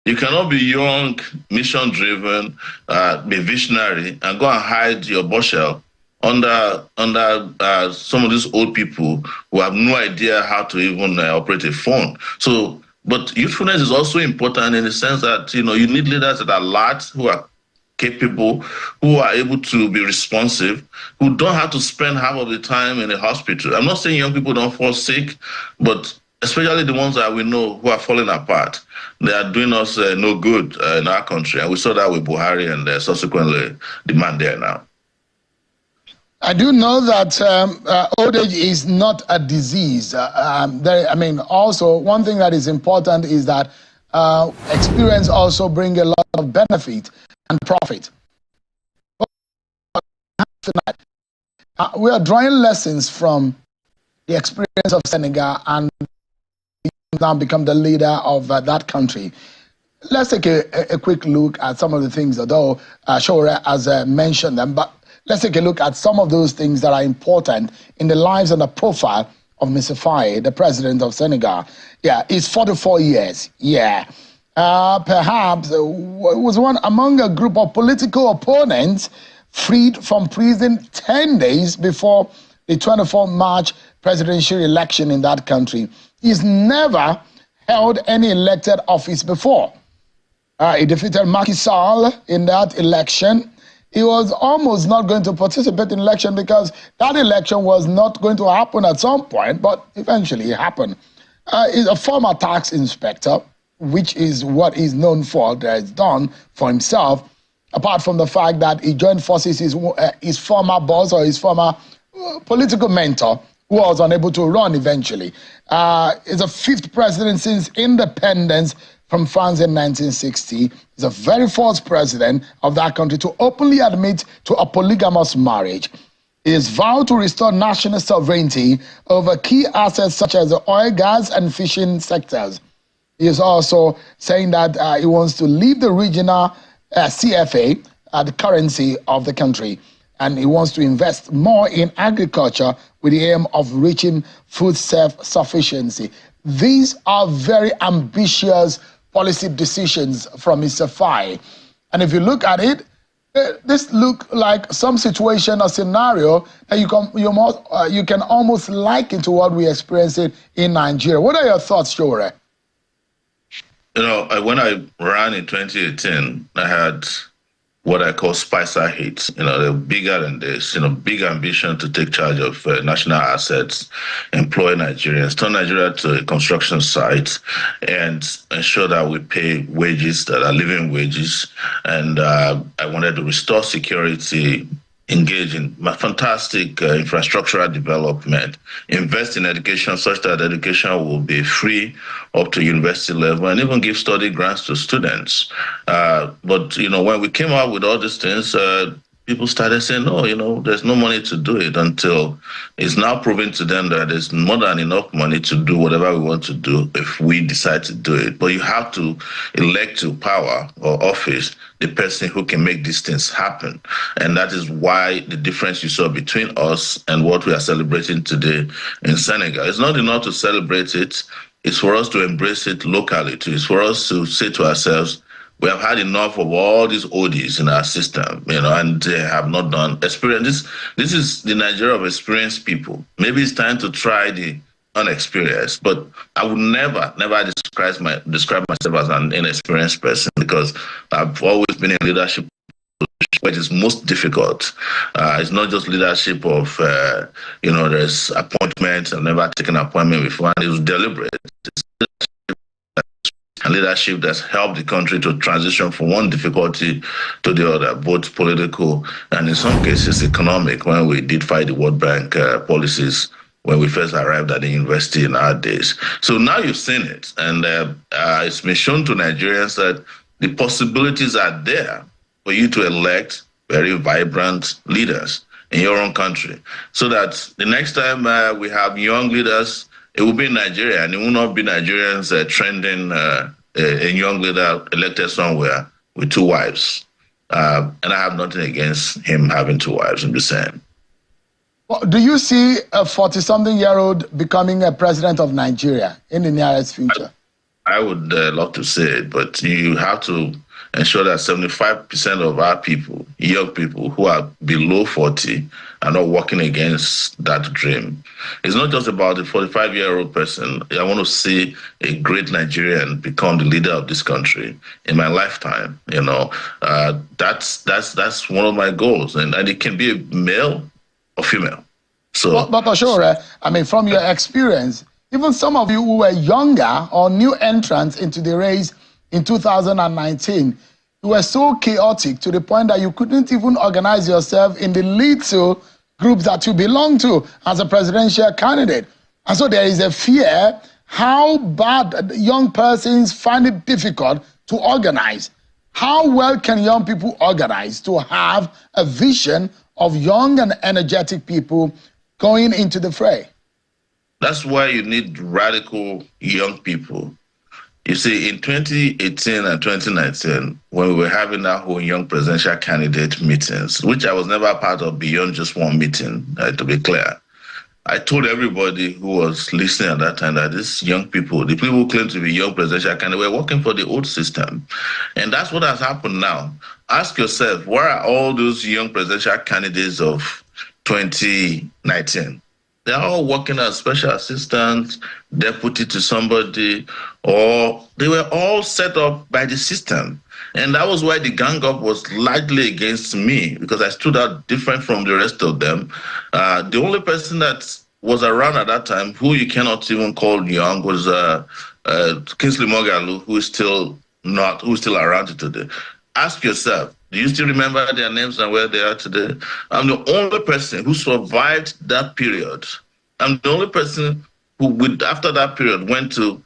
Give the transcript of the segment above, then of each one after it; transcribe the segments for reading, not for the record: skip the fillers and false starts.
You cannot be young, mission-driven, be visionary, and go and hide your bushel under some of these old people who have no idea how to even operate a phone. So, but youthfulness is also important in the sense that you need leaders that are alert, who are capable, who are able to be responsive, who don't have to spend half of the time in a hospital. I'm not saying young people don't fall sick, but especially the ones that we know who are falling apart. They are doing us no good in our country. And we saw that with Buhari and subsequently the man there now. I do know that old age is not a disease. Also, one thing that is important is that experience also brings a lot of benefit and profit. We are drawing lessons from the experience of Senegal and now become the leader of that country. Let's take a quick look at some of the things, although Sowore has mentioned them, but let's take a look at some of those things that are important in the lives and the profile of Mr. Faye, the president of Senegal. Yeah, he's 44 years. Yeah. Perhaps was one among a group of political opponents freed from prison 10 days before the 24 March presidential election in that country. He's never held any elected office before. He defeated Macky Sall in that election. He was almost not going to participate in election because that election was not going to happen at some point, but eventually it happened. He's a former tax inspector, which is what he's known for, that he's done for himself, apart from the fact that he joined forces his former boss or his former political mentor, who was unable to run eventually. He's the fifth president since independence from France in 1960. He's the very first president of that country to openly admit to a polygamous marriage. He has vowed to restore national sovereignty over key assets such as the oil, gas, and fishing sectors. He is also saying that he wants to leave the regional CFA, the currency of the country, and he wants to invest more in agriculture with the aim of reaching food self-sufficiency. These are very ambitious policy decisions from Mr. Faye. And if you look at it, this look like some situation or scenario that you can almost liken to what we're experiencing in Nigeria. What are your thoughts, Sowore? When I ran in 2018, I had what I call Spicer hits. They're bigger than this, big ambition to take charge of national assets, employ Nigerians, turn Nigeria to a construction site, and ensure that we pay wages that are living wages. And I wanted to restore security, engage in fantastic infrastructural development, invest in education such that education will be free up to university level, and even give study grants to students. But when we came out with all these things, people started saying, no, there's no money to do it, until it's now proven to them that there's more than enough money to do whatever we want to do if we decide to do it. But you have to elect to power or office the person who can make these things happen. And that is why the difference you saw between us and what we are celebrating today in Senegal. It's not enough to celebrate it. It's for us to embrace it locally too. It's for us to say to ourselves, we have had enough of all these oldies in our system, and they have not done experience. This is the Nigeria of experienced people. Maybe it's time to try the unexperienced, but I would never describe myself as an inexperienced person, because I've always been in leadership, which is most difficult. It's not just leadership of, there's appointments. I've never taken an appointment before, and it was deliberate. And leadership that's helped the country to transition from one difficulty to the other, both political and in some cases economic, when we did fight the World Bank policies when we first arrived at the university in our days. So now you've seen it, and it's been shown to Nigerians that the possibilities are there for you to elect very vibrant leaders in your own country, so that the next time we have young leaders, it will be in Nigeria, and it will not be Nigerians trending a young leader elected somewhere with two wives. And I have nothing against him having two wives, I'm just saying. Well, do you see a 40-something-year-old becoming a president of Nigeria in the nearest future? I would love to say it, but you have to ensure that 75% of our people, young people who are below 40, are not working against that dream. It's not just about the 45-year-old person. I want to see a great Nigerian become the leader of this country in my lifetime. That's one of my goals, and it can be a male or female. So, but Oshore, I mean, from your experience, even some of you who were younger or new entrants into the race in 2019, you were so chaotic to the point that you couldn't even organize yourself in the little groups that you belong to as a presidential candidate. And so there is a fear how bad young persons find it difficult to organize. How well can young people organize to have a vision of young and energetic people going into the fray? That's why you need radical young people. You see, in 2018 and 2019, when we were having our whole young presidential candidate meetings, which I was never a part of beyond just one meeting, to be clear, I told everybody who was listening at that time that these young people, the people who claim to be young presidential candidates, were working for the old system. And that's what has happened now. Ask yourself, where are all those young presidential candidates of 2019? They're all working as special assistants, deputy to somebody, or they were all set up by the system. And that was why the gang up was largely against me, because I stood out different from the rest of them. The only person that was around at that time, who you cannot even call young, was Kingsley Moghalu, who's still around today. Ask yourself, do you still remember their names and where they are today? I'm the only person who survived that period. I'm the only person who, after that period, went to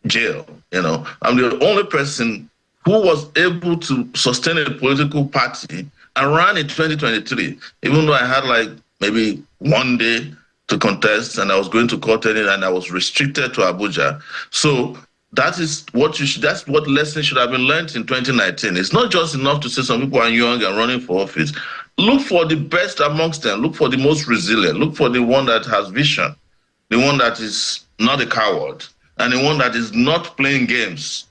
jail. I'm the only person who was able to sustain a political party and ran in 2023, even though I had maybe one day to contest and I was going to court and I was restricted to Abuja. So that's what lesson should have been learned in 2019. It's not just enough to say some people are young and running for office. Look for the best amongst them. Look for the most resilient. Look for the one that has vision, the one that is not a coward, and the one that is not playing games.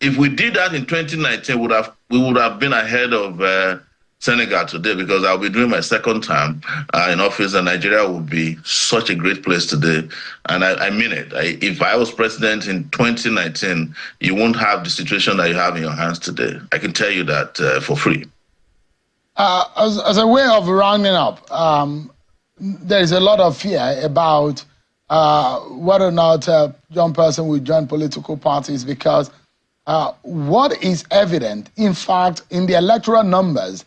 If we did that in 2019, we would have been ahead of Senegal today, because I'll be doing my second term in office, and Nigeria will be such a great place today. And I mean it. If I was president in 2019, you won't have the situation that you have in your hands today. I can tell you that for free. As a way of rounding up, there is a lot of fear about whether or not a young person will join political parties, because what is evident, in fact, in the electoral numbers,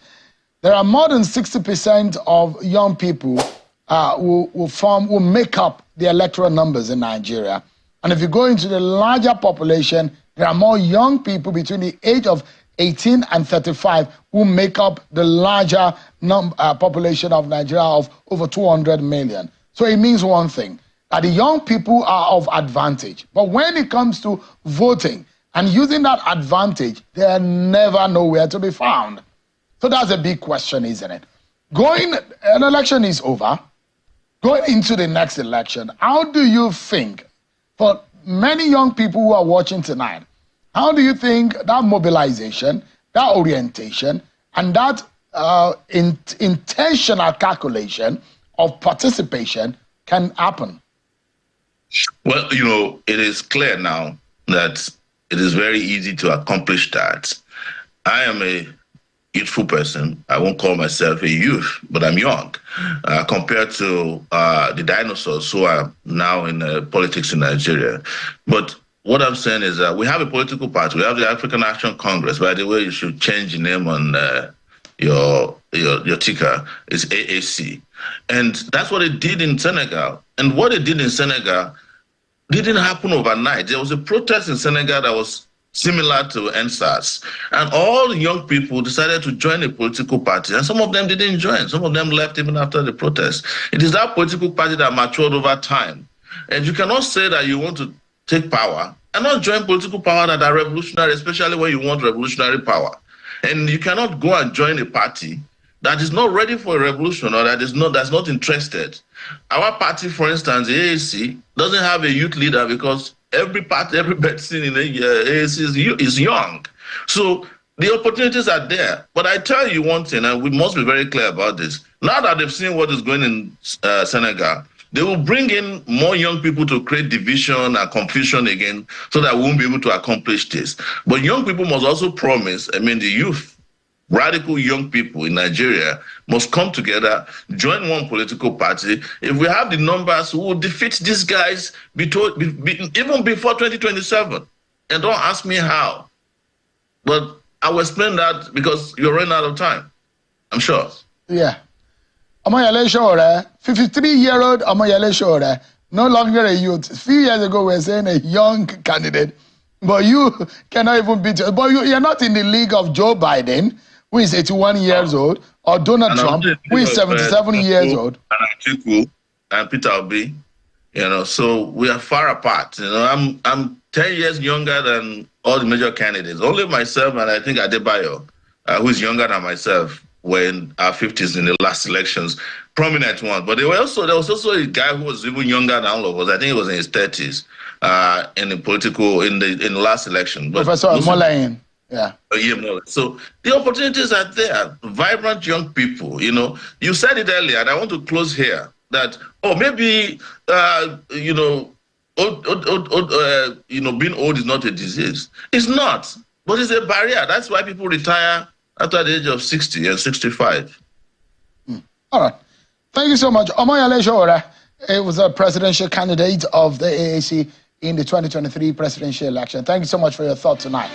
there are more than 60% of young people who make up the electoral numbers in Nigeria. And if you go into the larger population, there are more young people between the age of 18 and 35 who make up the larger population of Nigeria of over 200 million. So it means one thing, that the young people are of advantage. But when it comes to voting and using that advantage, they are never nowhere to be found. So that's a big question, isn't it? An election is over. Going into the next election, how do you think, for many young people who are watching tonight, how do you think that mobilization, that orientation, and that intentional calculation of participation can happen? Well, it is clear now that it is very easy to accomplish that. I am a youthful person. I won't call myself a youth, but I'm young compared to the dinosaurs who are now in politics in Nigeria. But what I'm saying is that we have a political party. We have the African Action Congress. By the way, you should change the name on your ticker. It's AAC. And that's what it did in Senegal. And what it did in Senegal didn't happen overnight. There was a protest in Senegal that was similar to NSAS. And all the young people decided to join a political party. And some of them didn't join. Some of them left even after the protest. It is that political party that matured over time. And you cannot say that you want to take power and not join political power that are revolutionary, especially when you want revolutionary power. And you cannot go and join a party that is not ready for a revolution or that's not interested. Our party, for instance, the AAC, doesn't have a youth leader because every person in the AAC is young. So the opportunities are there. But I tell you one thing, and we must be very clear about this. Now that they've seen what is going in Senegal, they will bring in more young people to create division and confusion again so that we won't be able to accomplish this. But young people must also promise, the youth, radical young people in Nigeria must come together, join one political party. If we have the numbers, we will defeat these guys even before 2027. And don't ask me how. But I will explain that because you're running out of time, I'm sure. Yeah. Omoyele Sowore, 53-year-old Omoyele Sowore, no longer a youth. A few years ago, we were saying a young candidate, but you cannot even beat it. But you're not in the league of Joe Biden, who is 81 years old, or Donald Trump, who is 77 years old. And Atiku and Peter Obi, so we are far apart. I'm 10 years younger than all the major candidates. Only myself and I think Adebayo, who is younger than myself, were in our 50s in the last elections, prominent ones. But there was also a guy who was even younger than all of us. I think he was in his 30s in the last election. But Professor Molayin. Yeah. So the opportunities are there. Vibrant young people. You said it earlier, and I want to close here that maybe being old is not a disease. It's not, but it's a barrier. That's why people retire after the age of 60 and 65. All right. Thank you so much. Omoyele Sowore was a presidential candidate of the AAC in the 2023 presidential election. Thank you so much for your thoughts tonight.